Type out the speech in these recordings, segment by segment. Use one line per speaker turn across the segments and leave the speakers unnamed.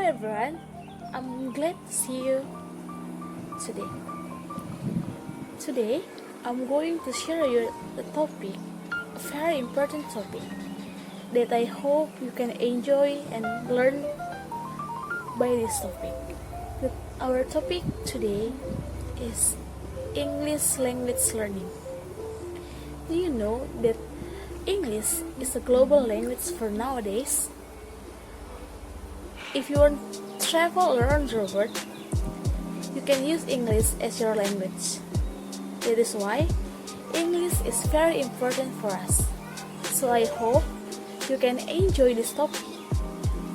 everyone, I'm glad to see you today. Today, I'm going to share you a topic, a very important topic that I hope you can enjoy and learn by this topic. Our topic today is English language learning. Do you know that English is a global language for nowadays? If you want to travel around the world, you can use English as your language. That is why English is very important for us. So I hope you can enjoy this topic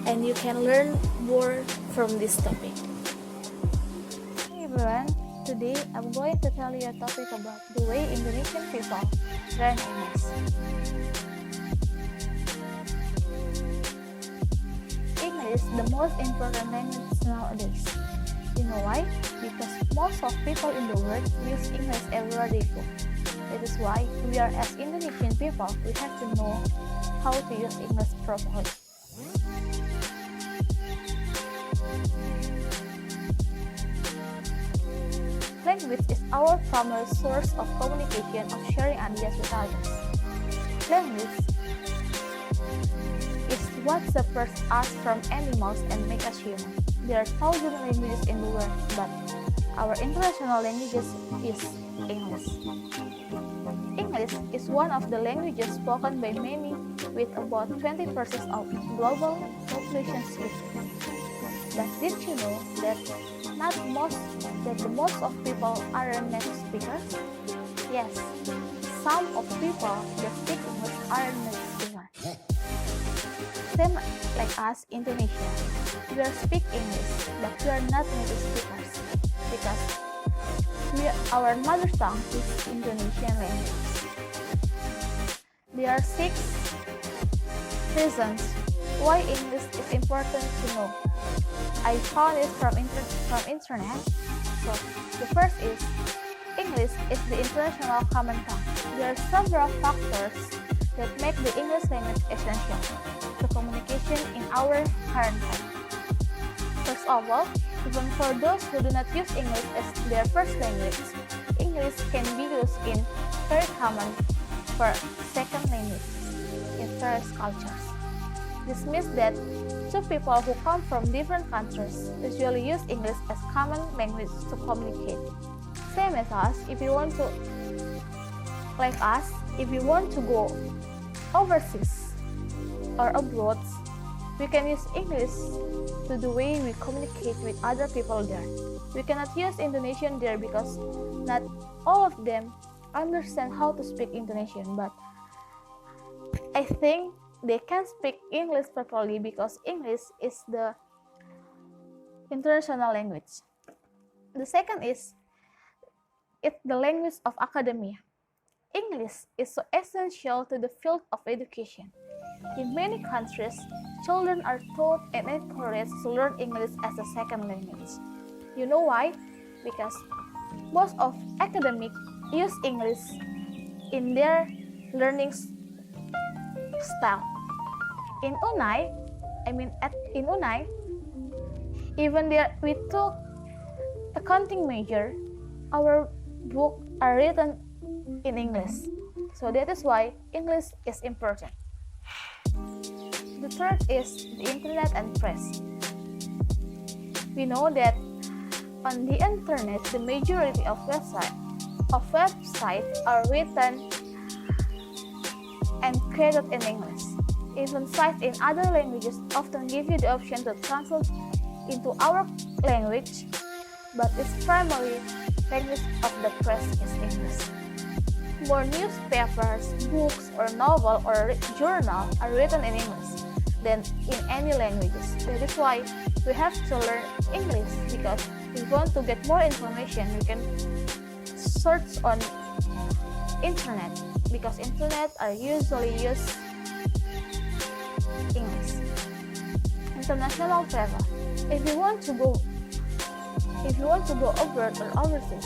and you can learn more from this topic. Hey everyone, today I'm going to tell you a topic about the way Indonesian people learn English. English is the most important language nowadays. You know why? Because most of people in the world use English everywhere they go. That is why we are as Indonesian people, we have to know how to use English properly. Language is our primary source of communication, of sharing ideas with others. Language is what separates us from animals and makes us human. There are thousands of languages in the world, but our international language is English. English is one of the languages spoken by many, with about 20% of global population speaking. But did you know that the most of people aren't native speakers? Yes, some of people that speak English aren't native speakers. Same like us, Indonesia. We are speak English, but we are not native speakers because our mother tongue is Indonesian language. There are 6 reasons why English is important to know. I found it from internet. So the first is English is the international common tongue. There are several factors that make the English language essential to communication in our current time. First of all, even for those who do not use English as their first language, English can be used in very common for second language in various cultures. This means that two people who come from different countries usually use English as common language to communicate. Same as us, if you want to go overseas or abroad, we can use English to the way we communicate with other people there. We cannot use Indonesian there because not all of them understand how to speak Indonesian, but I think they can speak English properly because English is the international language. The second is it's the language of academia. English is so essential to the field of education. In many countries, children are taught and encouraged to learn English as a second language. You know why? Because most of academics use English in their learning style. In Unai, even there we took accounting major, our books are written in English. So that is why English is important. The third is the internet and press. We know that on the internet, the majority of websites are written and created in English. Even sites in other languages often give you the option to translate into our language, but its primary language of the press is English. More newspapers, books, or novel or journal are written in English than in any languages. That is why we have to learn English, because if we want to get more information, we can search on internet, because internet are usually use English. International travel. If you want to go abroad or overseas,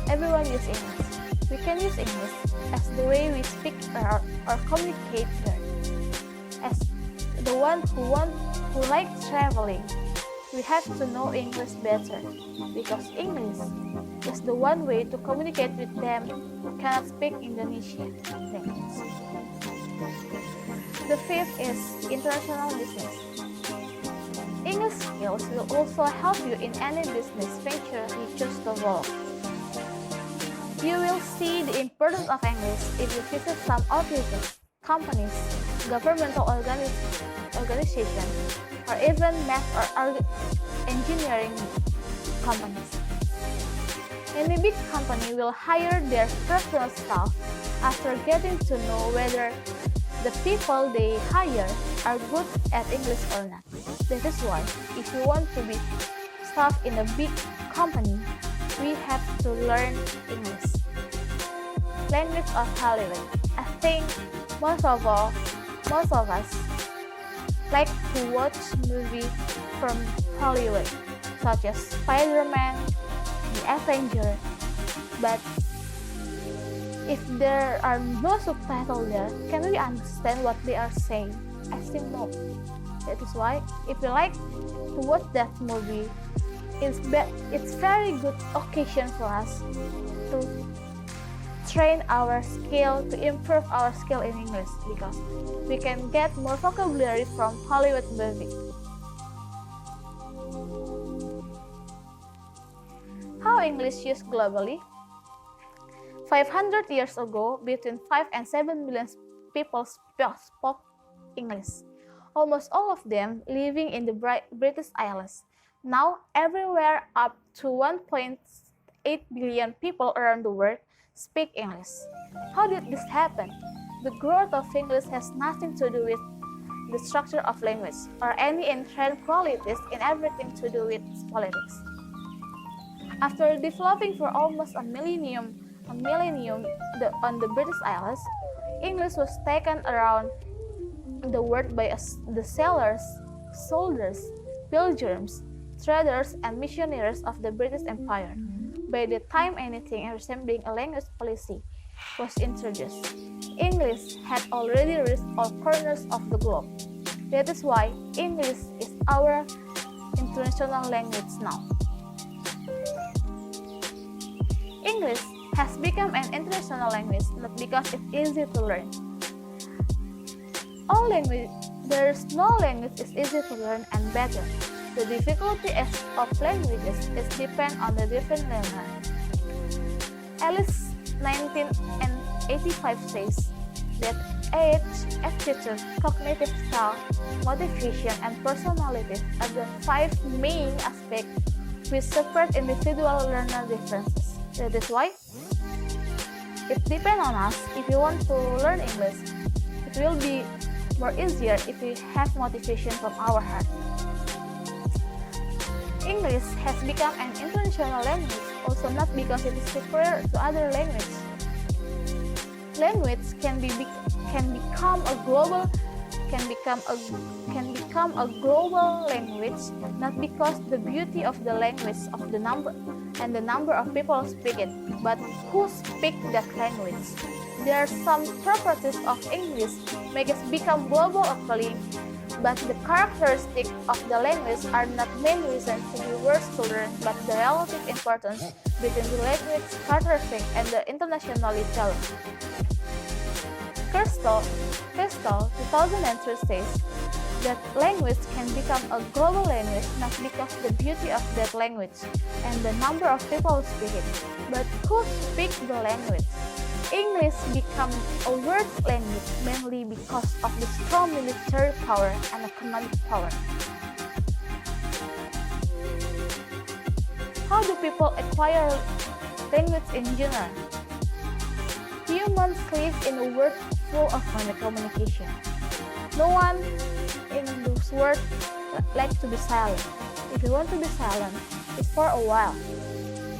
everyone use English. We can use English as the way we speak or communicate there. As the one who like traveling, we have to know English better, because English is the one way to communicate with them who cannot speak Indonesian language. The fifth is international business. English skills will also help you in any business venture you choose to follow. You will see the importance of English if you visit some offices, companies, governmental organizations, or even math or engineering companies. Many big companies will hire their personal staff after getting to know whether the people they hire are good at English or not. That is why, if you want to be staff in a big company, we have to learn English. Language of Hollywood. I think most of us like to watch movies from Hollywood, such as Spider-Man, The Avenger, but if there are no subtitles there, can we understand what they are saying? I think no. That is why, if you like to watch that movie, it's very good occasion for us to train our skill, to improve our skill in English, because we can get more vocabulary from Hollywood movies. How English used globally? 500 years ago, between 5 and 7 million people spoke English, almost all of them living in the British Isles. Now, everywhere up to 1.8 billion people around the world speak English. How did this happen? The growth of English has nothing to do with the structure of language or any inherent qualities in everything to do with politics. After developing for almost a millennium on the British Isles, English was taken around the world by the sailors, soldiers, pilgrims, traders, and missionaries of the British Empire. By the time anything resembling a language policy was introduced, English had already reached all corners of the globe. That is why English is our international language now. English has become an international language not because it's easy to learn. There's no language is easy to learn and better. The difficulty of languages is depend on the different learner. Alice 1985 says that age, attitude, cognitive style, motivation, and personality are the 5 main aspects which separate individual learner differences. That is why it depends on us. If you want to learn English, it will be more easier if we have motivation from our heart. English has become an international language, also not because it is superior to other languages. Language can become a global language not because the beauty of the language of the number of people speak it, but who speak that language. There are some properties of English make it become global appealing, but the characteristics of the language are not main reasons to be worth to learn, but the relative importance between the language characteristic and the internationally challenge. Crystal 2003 says that language can become a global language not because the beauty of that language and the number of people who speak it, but who speak the language. English become a world language mainly because of the strong military power and economic power. How do people acquire language in general? Humans live in a world full of communication. No one in this world likes to be silent. If you want to be silent, it's for a while.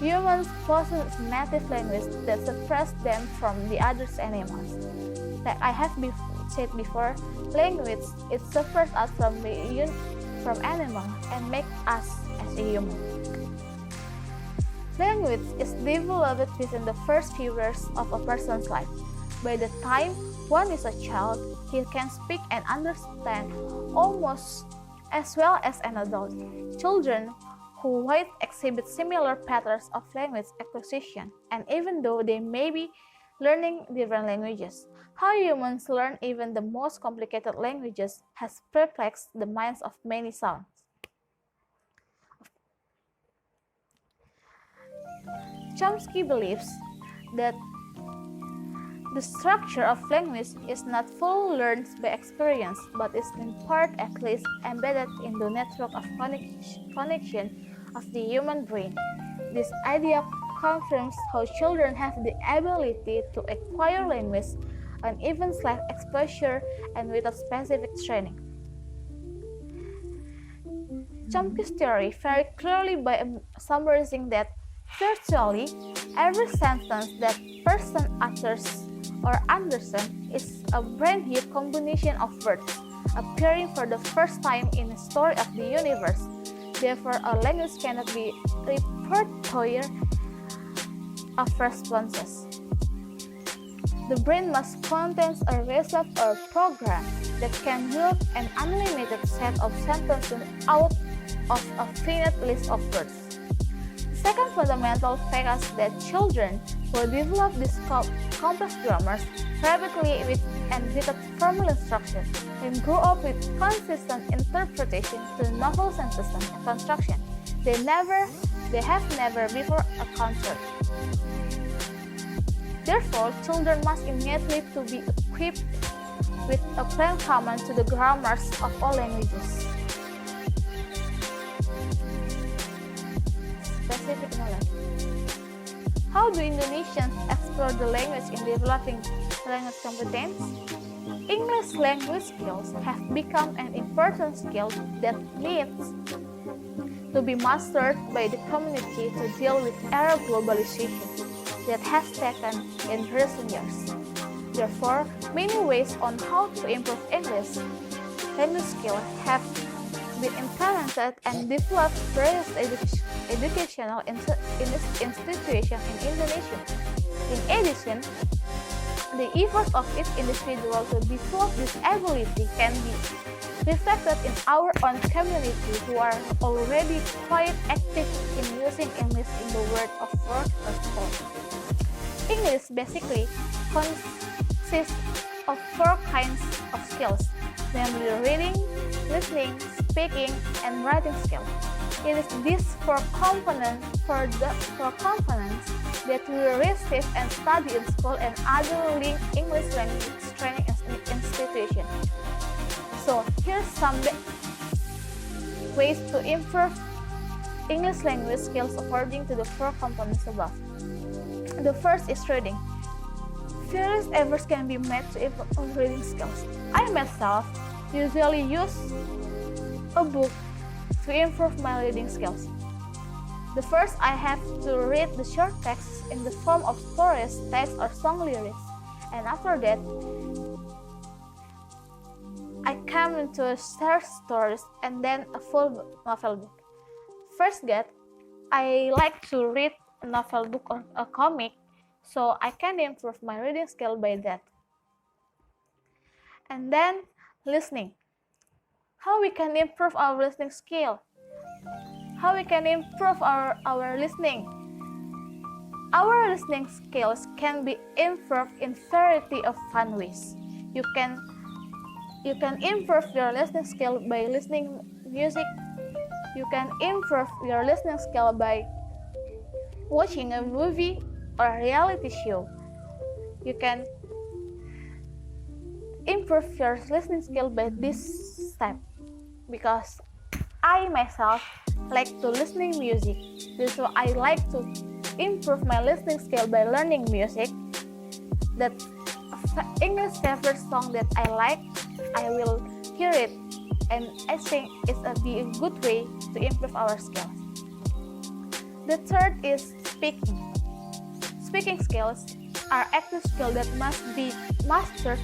Humans possess native language that separates them from the other animals. Like I have said before, language it separates us from animals and makes us as a human. Language is developed within the first few years of a person's life. By the time one is a child, he can speak and understand almost as well as an adult. Children who might exhibit similar patterns of language acquisition, and even though they may be learning different languages, how humans learn even the most complicated languages has perplexed the minds of many sounds. Chomsky believes that the structure of language is not fully learned by experience, but is in part at least embedded in the network of connection of the human brain. This idea confirms how children have the ability to acquire language on even slight exposure and without specific training. Chomsky's theory very clearly by summarizing that virtually every sentence that person utters or understands is a brand new combination of words appearing for the first time in the story of the universe. Therefore, a language cannot be a repertoire of responses. The brain must contain a recipe or program that can build an unlimited set of sentences out of a finite list of words. The second fundamental fact is that children who develop these complex grammars rapidly and without formal instruction and grow up with consistent interpretation to novel sentence construction they have never before encountered. Therefore, children must immediately to be equipped with a plan common to the grammars of all languages. Specific knowledge. How do Indonesians explore the language in developing language competence? English language skills have become an important skill that needs to be mastered by the community to deal with era globalization that has taken in recent years. Therefore, many ways on how to improve English language skills have been implemented and developed various educational institutions in Indonesia. In addition, the efforts of each individual to develop this ability can be reflected in our own community who are already quite active in using English in the world of work or sport. English basically consists of 4 kinds of skills, namely reading, listening, speaking, and writing skills. It is these 4 components that we receive and study in school and other English language training institutions. So here's some ways to improve English language skills according to the 4 components above. The first is reading. Various efforts can be made to improve reading skills. I myself usually use a book to improve my reading skills. The first, I have to read the short texts in the form of stories, text, or song lyrics, and after that, I come into short stories and then a full novel book. First, I like to read a novel book or a comic, so I can improve my reading skill by that. And then, listening. How we can improve our listening skill? How we can improve our listening? Our listening skills can be improved in variety of fun ways. You can improve your listening skill by listening music. You can improve your listening skill by watching a movie or a reality show. You can improve your listening skill by this step, because I myself like to listening music. So I like to improve my listening skill by learning music. That English favorite song that I like, I will hear it, and I think it's a good way to improve our skills. The third is speaking. Speaking skills are active skills that must be mastered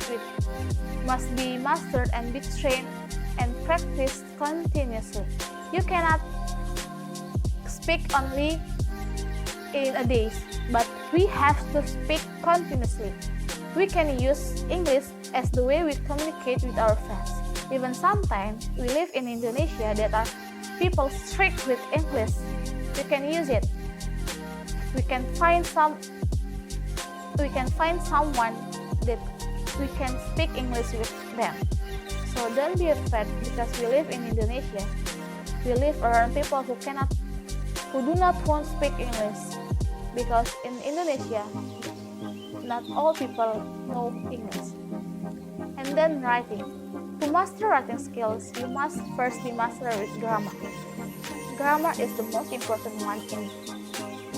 and be trained and practiced continuously. You cannot speak only in a day, but we have to speak continuously. We can use English as the way we communicate with our friends. Even sometimes we live in Indonesia that are people strict with English. We can use it. We can find someone that we can speak English with them. So don't be afraid because we live in Indonesia. We live around people who do not want to speak English, because in Indonesia not all people know English. And then writing. To master writing skills, you must first be master with grammar. Grammar is the most important one in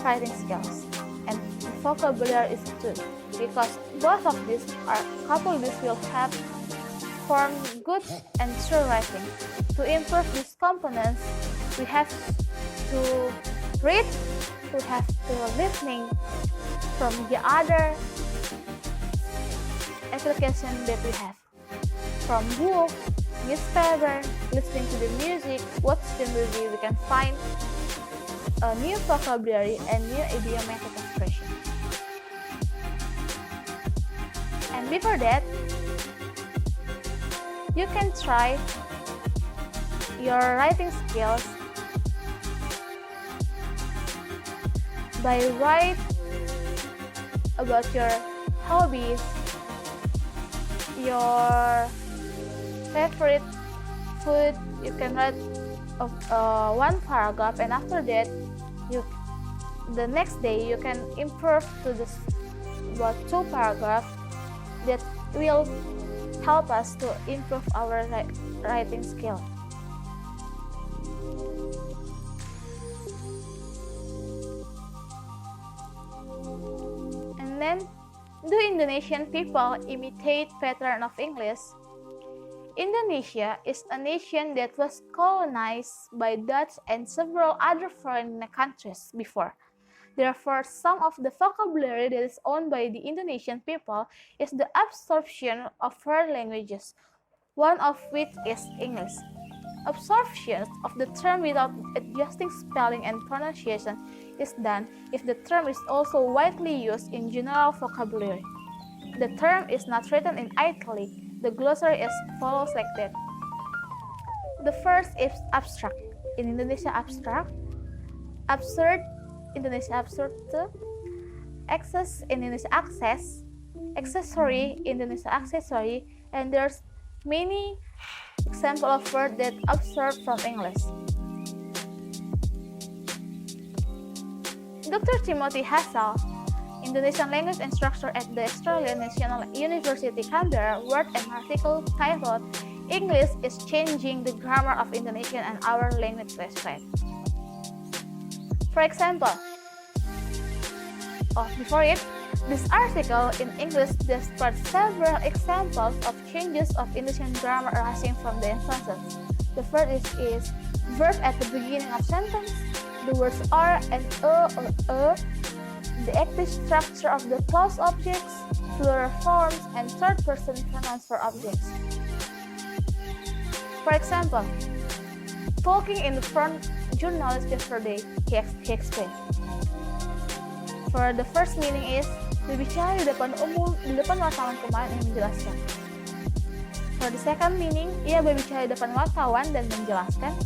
writing skills, and vocabulary is too, because both of these will help form good and true writing. To improve these components, we have to read, we have to listening from the other application that we have, from book, newspaper, listening to the music, watch the movie. We can find a new vocabulary and new idiomatic expression. And before that, you can try your writing skills by write about your hobbies, your favorite food. You can write one paragraph, and after that, the next day you can improve to about 2 paragraphs that will help us to improve our writing skill. And then, do Indonesian people imitate pattern of English? Indonesia is a nation that was colonized by Dutch and several other foreign countries before. Therefore, some of the vocabulary that is owned by the Indonesian people is the absorption of foreign languages, one of which is English. Absorption of the term without adjusting spelling and pronunciation is done if the term is also widely used in general vocabulary. The term is not written in italic. The glossary is follows like that. The first is abstract. In Indonesia, abstract. Absurd. Indonesia absurd. Access. Indonesia access. Accessory. Indonesia accessory. And there's many examples of words that absurd from English. Dr. Timothy Hassel, Indonesian language instructor at the Australian National University, Canberra, wrote an article titled "English is Changing the Grammar of Indonesian and Our Language Website." For example, before it, this article in English describes several examples of changes of Indonesian grammar arising from the instances. The first is verb at the beginning of sentence, the words are and or the active structure of the clause objects, plural forms, and third-person pronouns for objects. For example, talking in front journalist yesterday, he explained. For the first meaning is berbicara di depan umum, di depan wartawan kemarin yang menjelaskan. For the second meaning, ia berbicara di depan wartawan dan menjelaskan.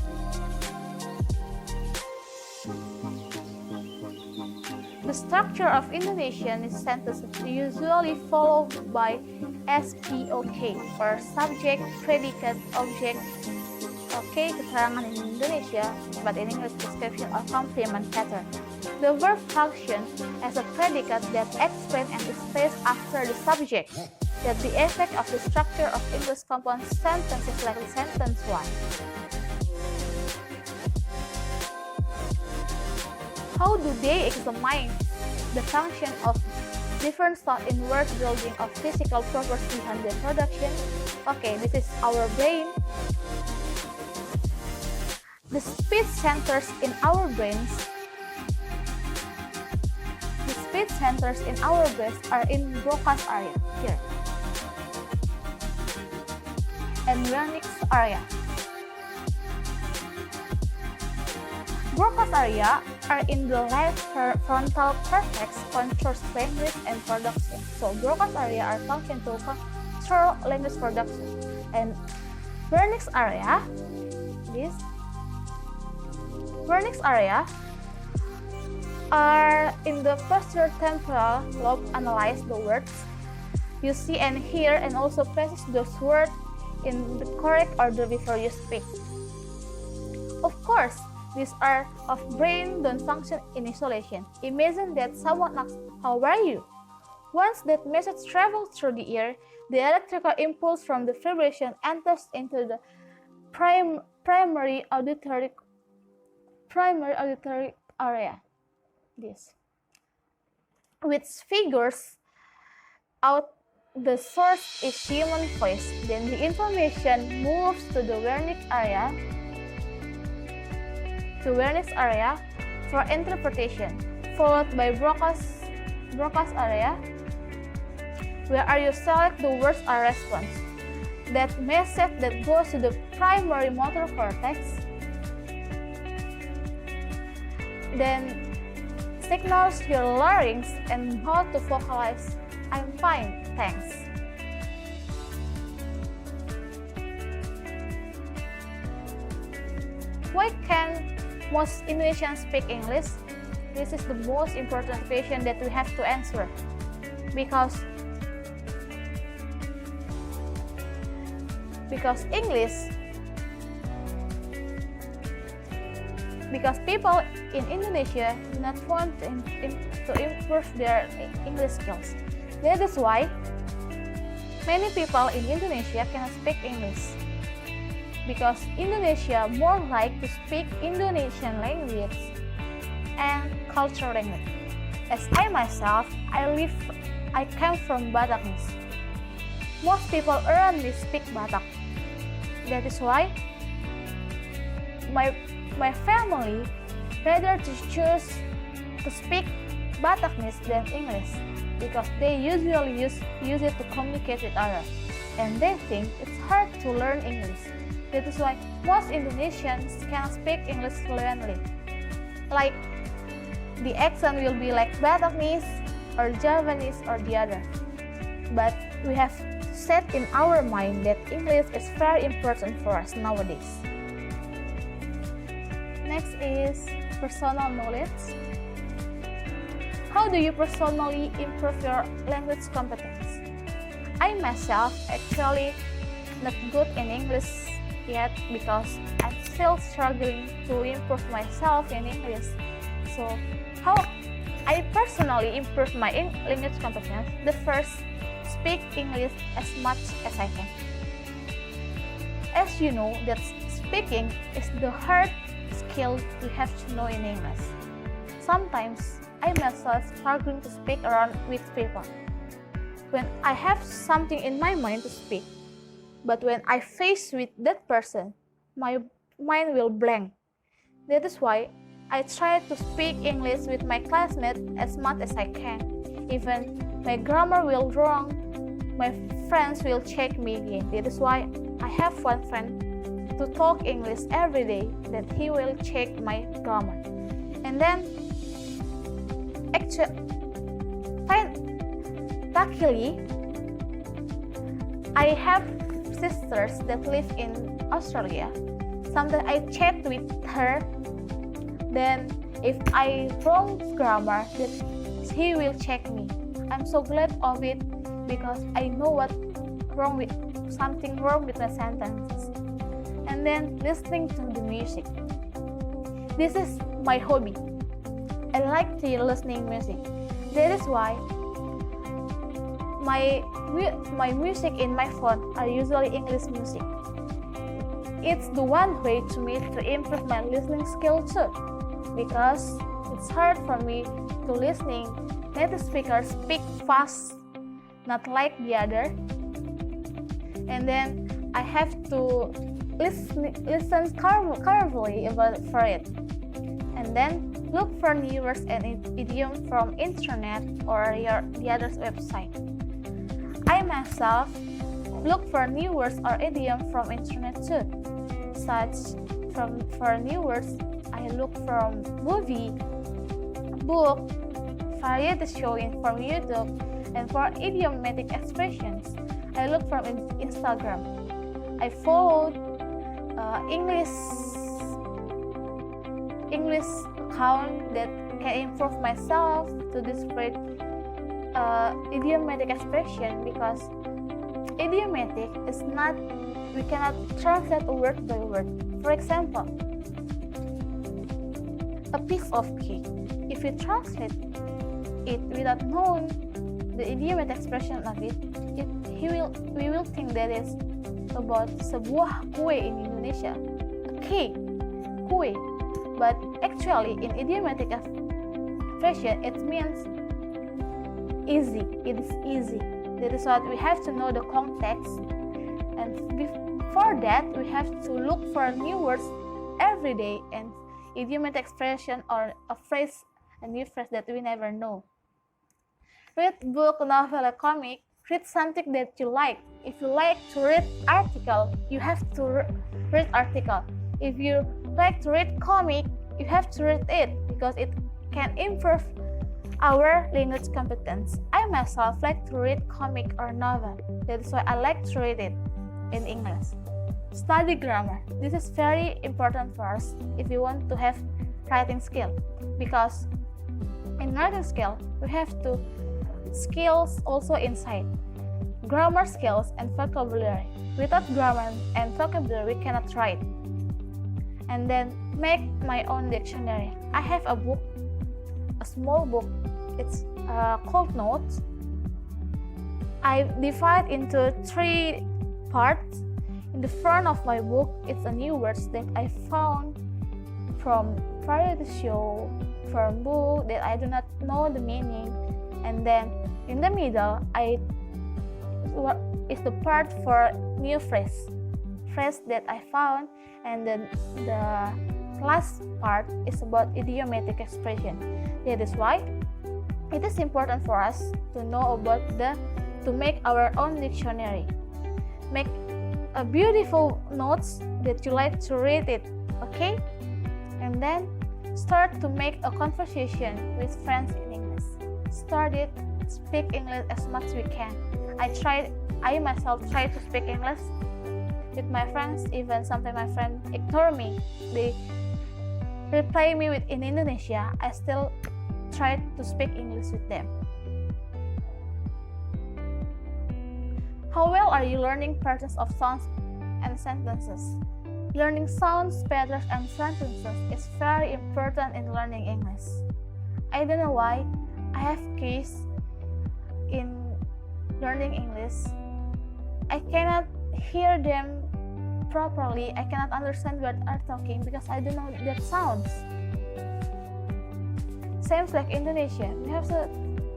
The structure of Indonesian sentences usually followed by SPOK or subject, predicate, object. Okay, keterangan in Indonesia, but in English description or complement pattern. The verb function as a predicate that explains and is placed after the subject. That the effect of the structure of English compound sentences like sentence 1. How do they examine the function of different thought in word building of physical properties behind the production? Okay, this is our brain. The speech centers in our brains. The speech centers in our brains are in Broca's area here, and Wernicke's area. Broca's area are in the left frontal cortex, controls language and production. So Broca's area are function to control language production, and Vernix area, are in the posterior temporal lobe analyze the words you see and hear and also places those words in the correct order before you speak. Of course, these are of brain don't function in isolation. Imagine that someone asks, "How are you?" Once that message travels through the ear, the electrical impulse from the vibration enters into the primary auditory area, which figures out the source is human voice. Then the information moves to the vernix area for interpretation, followed by Broca's area, where you select the words or response. That message that goes to the primary motor cortex then signals your larynx and how to vocalize, "I'm fine, thanks." Why can most Indonesians speak English? This is the most important question that we have to answer. Because people in Indonesia do not want to improve their English skills. That is why many people in Indonesia cannot speak English. Because Indonesia more like to speak Indonesian language and cultural language. As I myself, I came from Bataknese. Most people around me speak Batak. That is why my family rather to choose to speak Bataknese than English, because they usually use it to communicate with others, and they think it's hard to learn English. That is why most Indonesians cannot speak English fluently. Like the accent will be like Bataknese or Javanese or the other. But we have set in our mind that English is very important for us nowadays. Next is personal knowledge. How do you personally improve your language competence? I myself actually not good in English yet because I'm still struggling to improve myself in English. So how I personally improve my language competence? The first, speak English as much as I can. As you know, that speaking is the hard skill you have to know in English. Sometimes I myself struggling to speak around with people. When I have something in my mind to speak, but when I face with that person, my mind will blank. That is why I try to speak English with my classmates as much as I can. Even my grammar will wrong, my friends will check me again. That is why I have one friend to talk English every day, that he will check my grammar. And then luckily I have sisters that live in Australia. Sometimes I chat with her, then if I wrong grammar, then he will check me. I'm so glad of it because I know something wrong with my sentences. And then listening to the music. This is my hobby. I like to listening music. That is why my music in my phone are usually English music. It's the one way to me to improve my listening skill too, because it's hard for me to listening native speakers speak fast, not like the other, and then I have to listen carefully for it, and then look for new words and idiom from internet or the other's website. I myself look for new words or idiom from internet too. For new words, I look from movie, book, variety show from YouTube, and for idiomatic expressions, I look from Instagram. I followed English account that can improve myself to display idiomatic expression, because idiomatic is not, we cannot translate word by word. For example, a piece of cake. If you translate it without knowing the idiomatic expression of it, we will think that it's about sebuah kue in Indonesia, a cake, kue. But actually, in idiomatic expression, it means easy. It is easy. That is what we have to know the context, and before that, we have to look for new words every day and idiomatic expression or a phrase, a new phrase that we never know. Read book, novel, or comic. Read something that you like. If you like to read article, you have to read article. If you like to read comic, you have to read it, because it can improve our language competence. I myself like to read comic or novel. That is why I like to read it in English. Study grammar. This is very important for us if we want to have writing skill, because in writing skill we have to skills also inside grammar skills and vocabulary. Without grammar and vocabulary, we cannot write. And then make my own dictionary. I have a book, a small book. It's called Notes. I divide into 3 parts. In the front of my book, it's a new words that I found from variety show, from book that I do not know the meaning. And then in the middle, is the part for new phrase that I found. And then the last part is about idiomatic expression. That is why it is important for us to know about to make our own dictionary. Make a beautiful notes that you like to read it, okay? And then start to make a conversation with friends in English. Start it, speak English as much as we can. I myself try to speak English with my friends. Even sometimes my friends ignore me. They reply me in Indonesia. I still try to speak English with them. How well are you learning patterns of sounds and sentences? Learning sounds, patterns, and sentences is very important in learning English. I don't know why I have keys in learning English. I cannot hear them properly. I cannot understand what are talking because I don't know their sounds. Same like Indonesian. We have to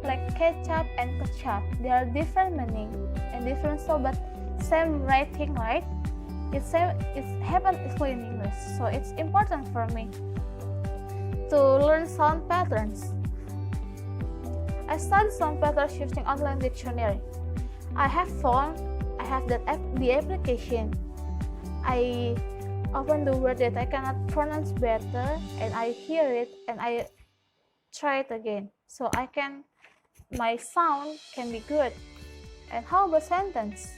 like ketchup and kecap. They are different meaning and different sound, but same writing, right? It's happens equally in English. So it's important for me to learn sound patterns. I study sound patterns using online dictionary. I have the application. I open the word that I cannot pronounce better, and I hear it and I try it again. So my sound can be good. And how about sentence?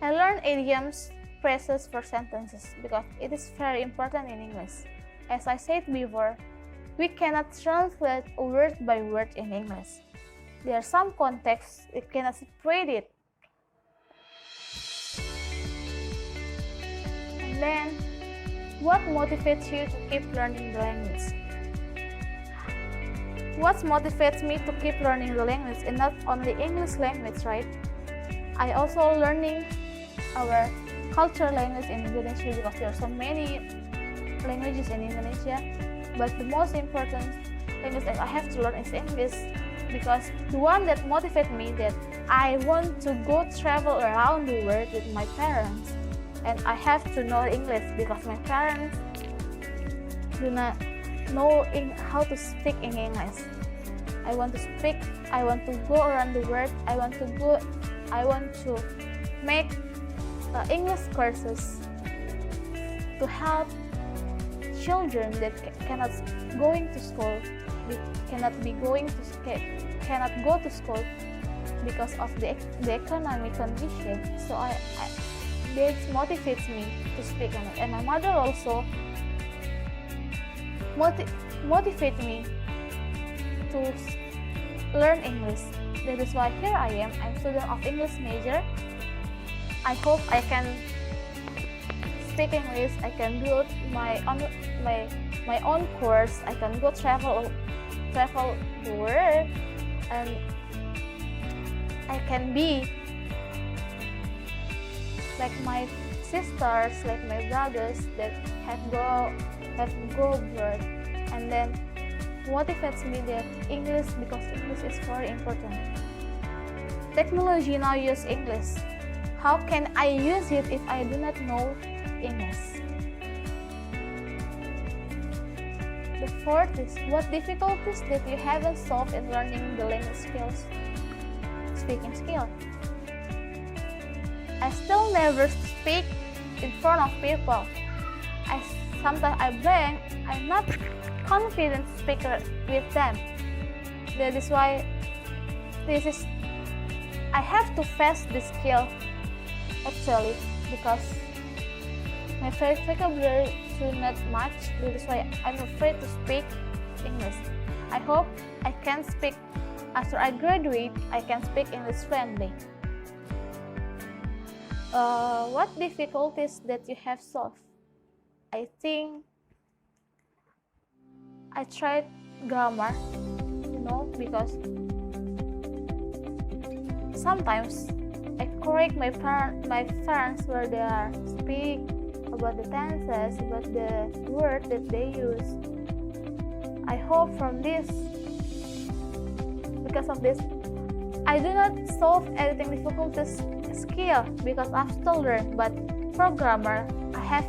I learn idioms, phrases for sentences because it is very important in English. As I said before, we cannot translate word by word in English. There are some contexts we cannot separate it. And then, what motivates you to keep learning the language? What motivates me to keep learning the language, and not only English language, right? I also learning our cultural language in Indonesia because there are so many languages in Indonesia. But the most important language that I have to learn is English, because the one that motivates me that I want to go travel around the world with my parents, and I have to know English because my parents do not know how to speak in English. I want to go around the world. I want to make English courses to help children that cannot go to school because of the economic condition. So this motivates me to speak English, and my mother also motivate me to learn English. That is why here I am. I'm student of English major. I hope I can speak English. I can do my own course. I can go travel the world, and I can be like my sisters, like my brothers that have go abroad, and then motivates me that English, because English is very important. Technology now use English. How can I use it if I do not know English? The fourth is, what difficulties that you haven't solved in learning the language skills, speaking skill? I still never speak in front of people. Sometimes I blank. I'm not confident speaker with them. That is why I have to face this skill actually, because my vocabulary is not much. That is why I'm afraid to speak English. I hope I can speak after I graduate. I can speak English fluently. What difficulties that you have solved? I think I tried grammar, because sometimes I correct my parents where they are speak about the tenses, about the word that they use. I hope from this, because of this, I do not solve anything difficulties skill because I've still learned, but for grammar, I have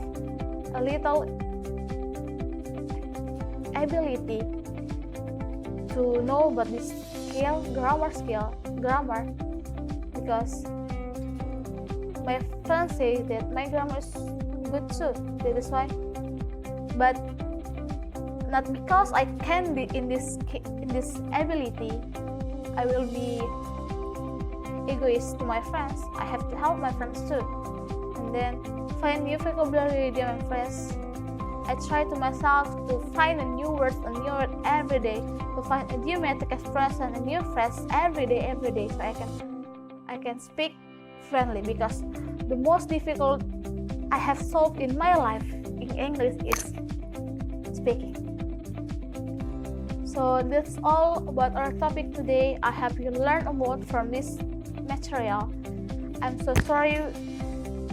a little ability to know about this skill, grammar, because my friends say that my grammar is good too. That is why, but not because I can be in this ability, I will be egoist to my friends. I have to help my friends too, and then find new vocabulary with my friends. I try to myself to find a new word every day, to find a idiomatic expression, a new phrase every day, so I can speak friendly, because the most difficult I have solved in my life in English is speaking. So that's all about our topic today. I hope you learned a lot from this material. I'm so sorry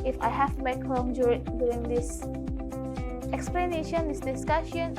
if I have made wrong during this explanation, this discussion.